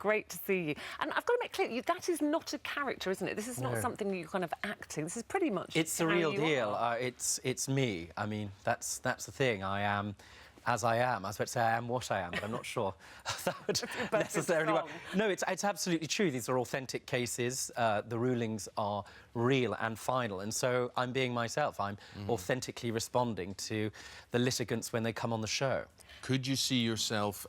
great to see you. And I've got to make clear, that is not a character, isn't it? This is not something you're kind of acting. This is pretty much It's the real deal. It's me. I mean, that's the thing. I am as I am. I was about to say I am what I am, but I'm not sure that would necessarily work. No, it's absolutely true. These are authentic cases. The rulings are real and final, and so I'm being myself. I'm authentically responding to the litigants when they come on the show. Could you see yourself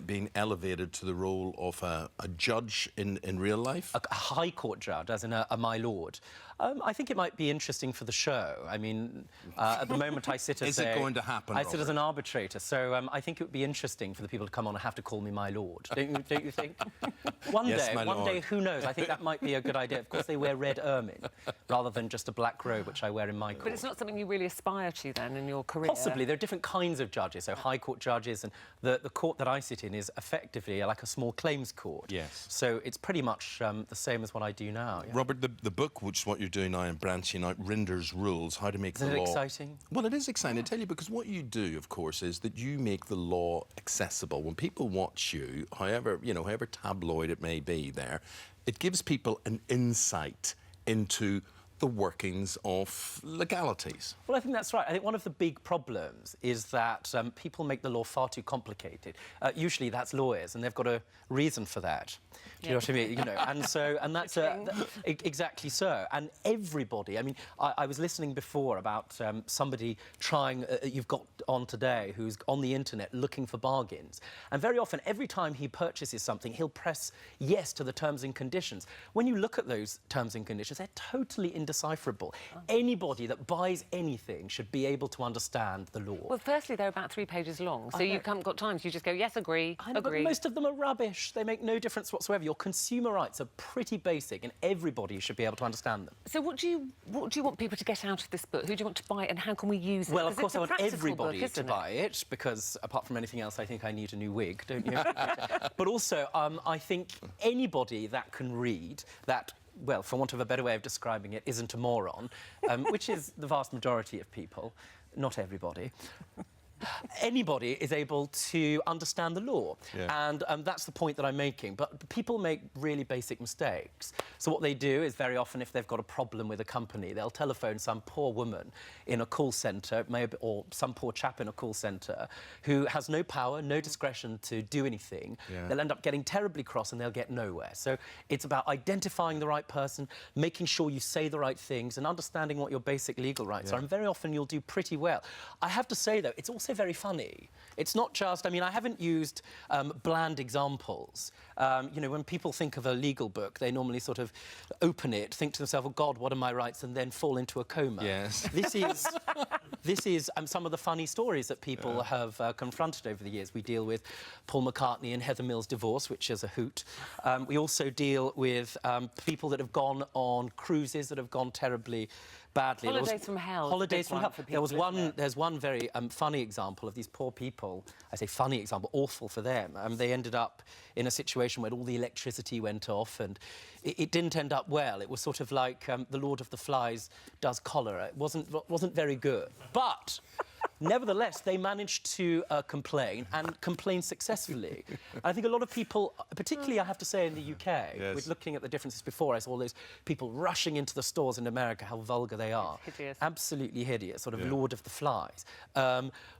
being elevated to the role of a judge in real life? A High Court judge, as in a my lord. I think it might be interesting for the show. I mean, at the moment I sit as Is it going to happen, I sit as an arbitrator, so I think it would be interesting for the people to come on and have to call me my lord. Don't you think? One day, who knows? I think that might be a good idea. Of course, they wear red ermine rather than just a black robe, which I wear in my court. But it's not something you really aspire to, then, in your career? Possibly. There are different kinds of judges, so High Court judges, and the court that I sit in is effectively like a small claims court. Yes. So it's pretty much the same as what I do now. Yeah. Robert, the book, which is what you're doing now, and branching out Rinder's rules, how to make the law... Isn't it exciting? Well, it is exciting, I tell you, because what you do, of course, is that you make the law accessible. When people watch you, however tabloid it may be there, it gives people an insight into the workings of legalities. Well, I think that's right. I think one of the big problems is that people make the law far too complicated. Usually that's lawyers, and they've got a reason for that. Do you know what I mean? You know, and that's exactly so. And everybody, I mean, I was listening before about somebody trying, you've got on today, who's on the internet looking for bargains. And very often, every time he purchases something, he'll press yes to the terms and conditions. When you look at those terms and conditions, they're totally indecipherable. Anybody that buys anything should be able to understand the law. Well, firstly, they're about 3 pages long, so you haven't got time, so you just go, yes, agree, I know, agree. But most of them are rubbish. They make no difference whatsoever. Your consumer rights are pretty basic, and everybody should be able to understand them. So what do you want people to get out of this book? Who do you want to buy it, and how can we use it? Well, of course, I want everybody to buy it, because apart from anything else, I think I need a new wig, don't you? But also, I think anybody that can read that, well, for want of a better way of describing it, isn't a moron, which is the vast majority of people, not everybody. Anybody is able to understand the law, and that's the point that I'm making. But people make really basic mistakes. So what they do is very often, if they've got a problem with a company, they'll telephone some poor woman in a call centre, maybe, or some poor chap in a call centre, who has no power, no discretion to do anything. They'll end up getting terribly cross, and they'll get nowhere. So it's about identifying the right person, making sure you say the right things, and understanding what your basic legal rights are. And very often you'll do pretty well. I have to say, though, it's also very funny. It's not just, I mean, I haven't used bland examples. You know, when people think of a legal book, they normally sort of open it, think to themselves, oh, God, what are my rights, and then fall into a coma. Yes. This is some of the funny stories that people have confronted over the years. We deal with Paul McCartney and Heather Mills' divorce, which is a hoot. We also deal with people that have gone on cruises that have gone terribly badly. Holidays from hell. Holidays from hell. There's one very funny example of these poor people. I say funny example, awful for them. They ended up in a situation where all the electricity went off, and it didn't end up well. It was sort of like the Lord of the Flies does cholera. It wasn't very good. But nevertheless, they managed to complain, and complain successfully. I think a lot of people, particularly I have to say in the UK, with looking at the differences before, I saw all those people rushing into the stores in America, how vulgar they are. Hideous. Absolutely hideous, sort of Lord of the Flies.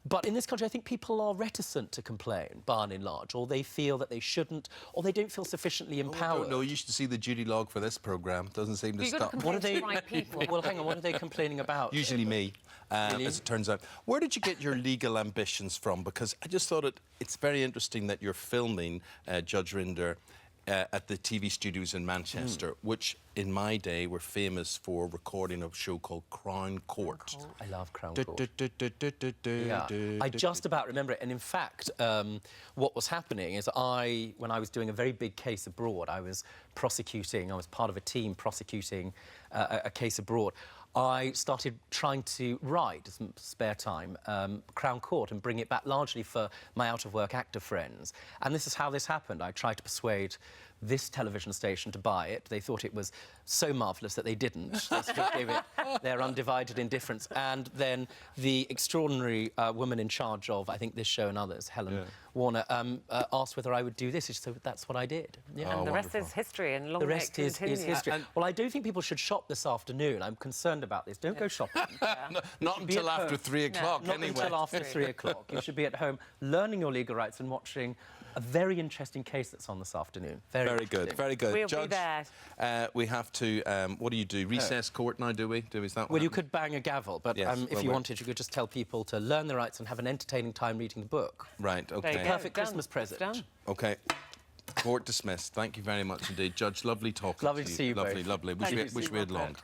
But in this country, I think people are reticent to complain, by and large, or they feel that they shouldn't, or they don't feel sufficiently empowered. No, you should see the duty log for this programme. Doesn't seem to stop. What are they? Well, hang on. What are they complaining about? Usually me, really? As it turns out. Where did you get your legal ambitions from? Because I just thought it's very interesting that you're filming Judge Rinder at the TV studios in Manchester, which in my day were famous for recording a show called Crown Court. I love Crown Court. I just about remember it. And in fact, what was happening is when I was doing a very big case abroad, I was part of a team prosecuting a case abroad. I started trying to write, some spare time, Crown Court, and bring it back largely for my out-of-work actor friends. And this is how this happened. I tried to persuade this television station to buy it. They thought it was so marvellous that they didn't. They sort of gave it their undivided indifference. And then the extraordinary woman in charge of, I think, this show and others, Helen Warner, asked whether I would do this. So that's what I did. Yeah. And the rest is history, and long the rest may it continue. is history. Well, I do think people should shop this afternoon. I'm concerned about this. Don't go shopping. Not until after 3 o'clock, Not until after 3 o'clock. You should be at home learning your legal rights and watching a very interesting case that's on this afternoon. Very good, very good. We'll Judge, be there. we have to, what do you do? Recess court now, do we? Is that what Well, you happens? could bang a gavel, but Yes, if you wanted, you could just tell people to learn their rights and have an entertaining time reading the book. Right, There you OK. go. Perfect Christmas present. Done. OK. Court dismissed. Thank you very much indeed. Judge, lovely talking Lovely to you. to see you Lovely, both. lovely. Thank you. Wish we had long.